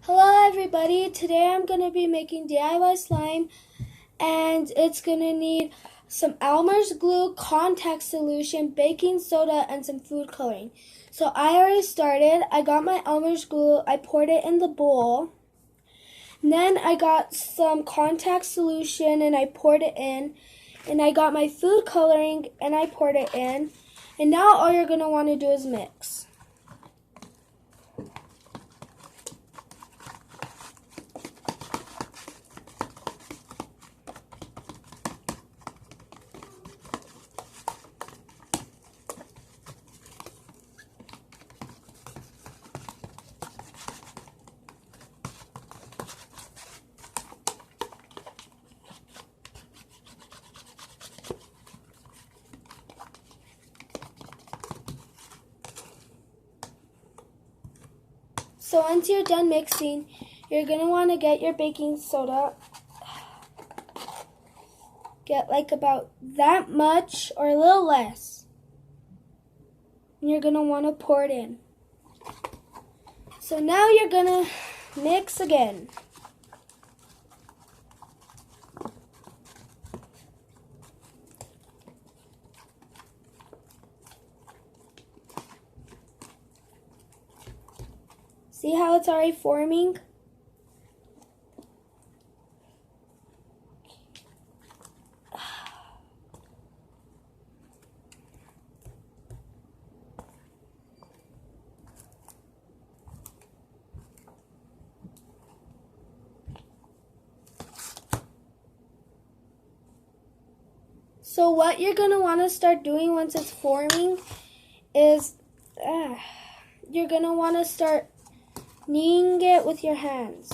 Hello everybody, today I'm going to be making DIY slime and it's going to need some Elmer's glue, contact solution, baking soda, and some food coloring. So I already started. I got my Elmer's glue, I poured it in the bowl. Then I got some contact solution and I poured it in. And I got my food coloring and I poured it in. And now all you're going to want to do is mix. So once you're done mixing, you're going to want to get your baking soda. Get like about that much or a little less. And you're going to want to pour it in. So now you're going to mix again. See how it's already forming? So what you're going to want to start doing once it's forming is you're going to want to start kneading it with your hands.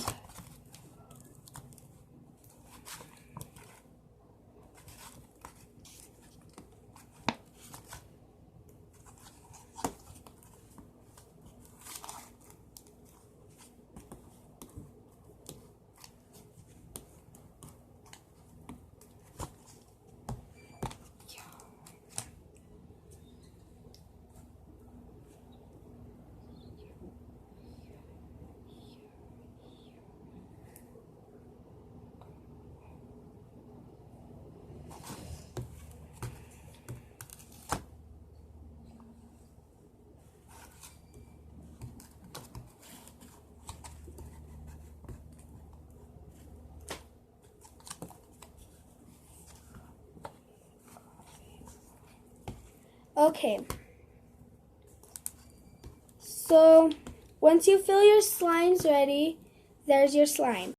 Okay, so once you feel your slimes ready, there's your slime.